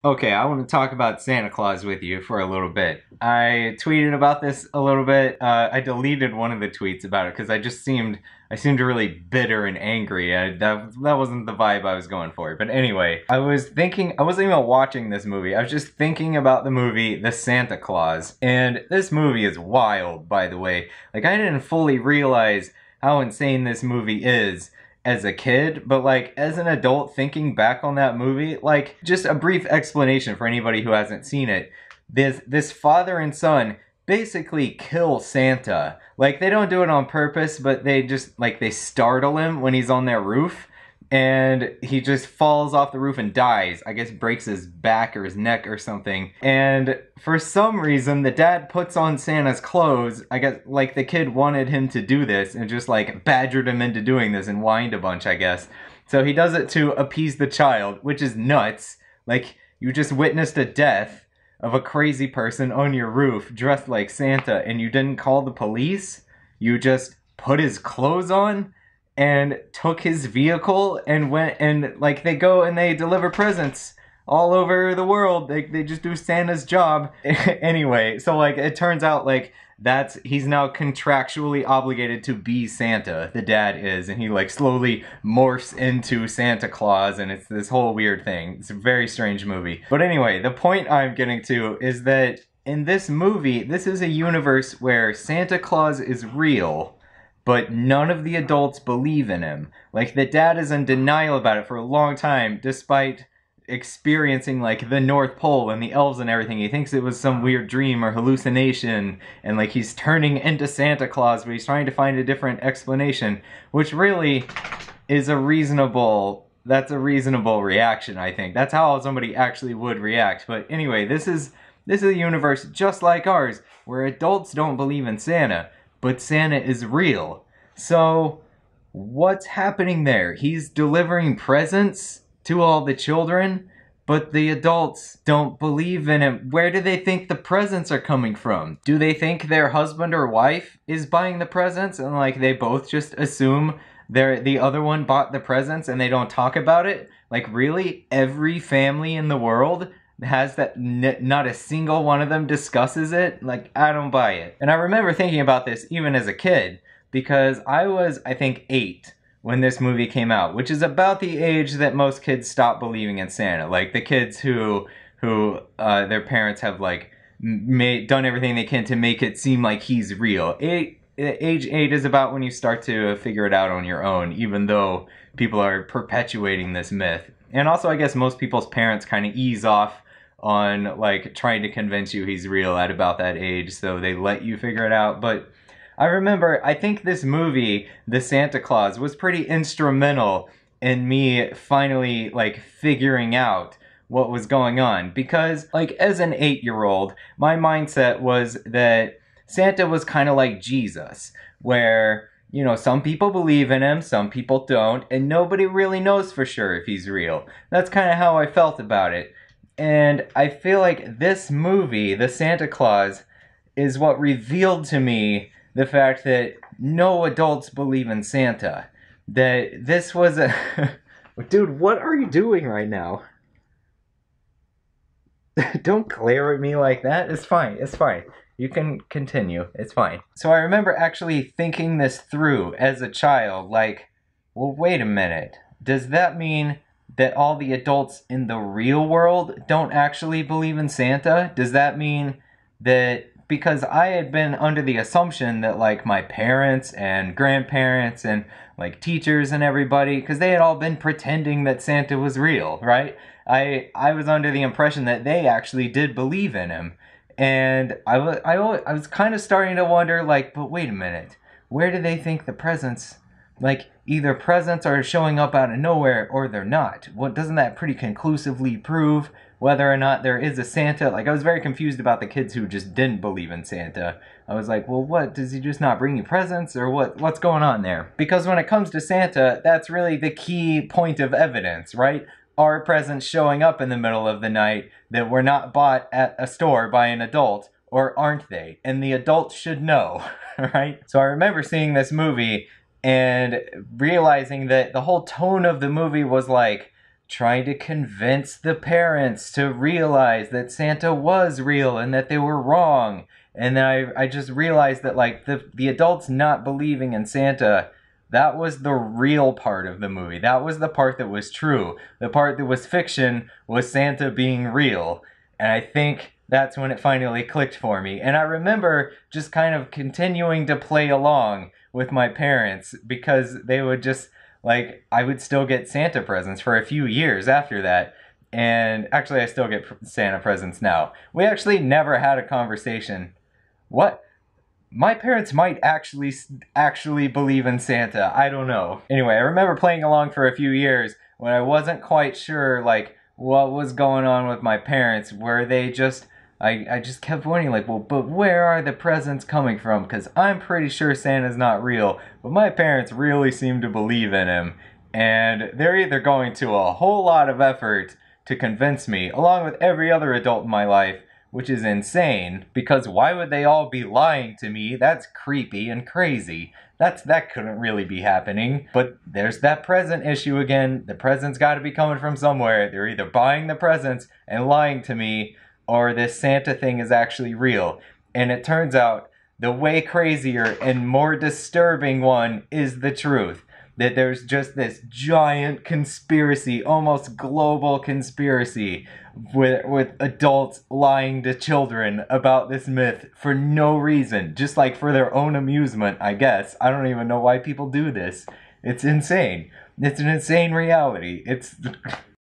Okay, I want to talk about Santa Claus with you for a little bit. I tweeted about this a little bit. I deleted one of the tweets about it because I seemed really bitter and angry. That wasn't the vibe I was going for. But anyway, I wasn't even watching this movie. I was just thinking about the movie The Santa Claus, and this movie is wild, by the way. Like I didn't fully realize how insane this movie is as a kid, but like as an adult thinking back on that movie, like just a brief explanation for anybody who hasn't seen it. This father and son basically kill Santa. Like they don't do it on purpose, but they startle him when he's on their roof and he just falls off the roof and dies. I guess breaks his back or his neck or something. And for some reason, the dad puts on Santa's clothes. I guess like the kid wanted him to do this and just like badgered him into doing this and whined a bunch, I guess. So he does it to appease the child, which is nuts. Like you just witnessed a death of a crazy person on your roof dressed like Santa and you didn't call the police. You just put his clothes on and took his vehicle and went and like they go and they deliver presents all over the world. They just do Santa's job. Anyway, so like it turns out like he's now contractually obligated to be Santa, the dad is, and he like slowly morphs into Santa Claus and it's this whole weird thing. It's a very strange movie. But anyway, the point I'm getting to is that in this movie, this is a universe where Santa Claus is real, but none of the adults believe in him. Like the dad is in denial about it for a long time, despite experiencing like the North Pole and the elves and everything. He thinks it was some weird dream or hallucination, and like he's turning into Santa Claus, but he's trying to find a different explanation, which really is that's a reasonable reaction, I think. That's how somebody actually would react. But anyway, this is a universe just like ours, where adults don't believe in Santa, but Santa is real. So, what's happening there? He's delivering presents to all the children, but the adults don't believe in him. Where do they think the presents are coming from? Do they think their husband or wife is buying the presents and like they both just assume the other one bought the presents and they don't talk about it? Like really? Every family in the world has that, not a single one of them discusses it? Like, I don't buy it. And I remember thinking about this even as a kid, because I was, I think, 8 when this movie came out, which is about the age that most kids stop believing in Santa. Like the kids who their parents have like done everything they can to make it seem like he's real. Age 8 is about when you start to figure it out on your own, even though people are perpetuating this myth. And also, I guess most people's parents kind of ease off on like trying to convince you he's real at about that age, so they let you figure it out. But I remember, I think this movie, The Santa Claus, was pretty instrumental in me finally like figuring out what was going on, because like as an 8-year-old, my mindset was that Santa was kind of like Jesus, where you know, some people believe in him, some people don't, and nobody really knows for sure if he's real. That's kind of how I felt about it. And I feel like this movie, The Santa Claus, is what revealed to me the fact that no adults believe in Santa. That this was a... Dude, what are you doing right now? Don't glare at me like that. It's fine, it's fine. You can continue. It's fine. So I remember actually thinking this through as a child, like, well, wait a minute. Does that mean that all the adults in the real world don't actually believe in Santa? Does that mean that because I had been under the assumption that like my parents and grandparents and like teachers and everybody, because they had all been pretending that Santa was real, right? I was under the impression that they actually did believe in him. And I was kind of starting to wonder, like, but wait a minute, where do they think the presents, like, either presents are showing up out of nowhere or they're not? What doesn't that pretty conclusively prove whether or not there is a Santa? Like, I was very confused about the kids who just didn't believe in Santa. I was like, well, what, does he just not bring you presents, or what's going on there? Because when it comes to Santa, that's really the key point of evidence, right? Are presents showing up in the middle of the night that were not bought at a store by an adult, or aren't they? And the adult should know, right? So I remember seeing this movie and realizing that the whole tone of the movie was like, trying to convince the parents to realize that Santa was real and that they were wrong. And then I just realized that like the adults not believing in Santa, that was the real part of the movie. That was the part that was true. The part that was fiction was Santa being real. And I think that's when it finally clicked for me. And I remember just kind of continuing to play along with my parents because they would just, like, I would still get Santa presents for a few years after that. And actually, I still get Santa presents now. We actually never had a conversation. What? My parents might actually believe in Santa. I don't know. Anyway, I remember playing along for a few years when I wasn't quite sure like what was going on with my parents. Where they just I just kept wondering like, well, but where are the presents coming from? Because I'm pretty sure Santa's not real, but my parents really seem to believe in him, and they're either going to a whole lot of effort to convince me, along with every other adult in my life, which is insane, because why would they all be lying to me? That's creepy and crazy. That couldn't really be happening. But there's that present issue again. The presents gotta be coming from somewhere. They're either buying the presents and lying to me, or this Santa thing is actually real. And it turns out the way crazier and more disturbing one is the truth. That there's just this giant conspiracy, almost global conspiracy, with adults lying to children about this myth for no reason, just like for their own amusement, I guess. I don't even know why people do this. It's insane. It's an insane reality. It's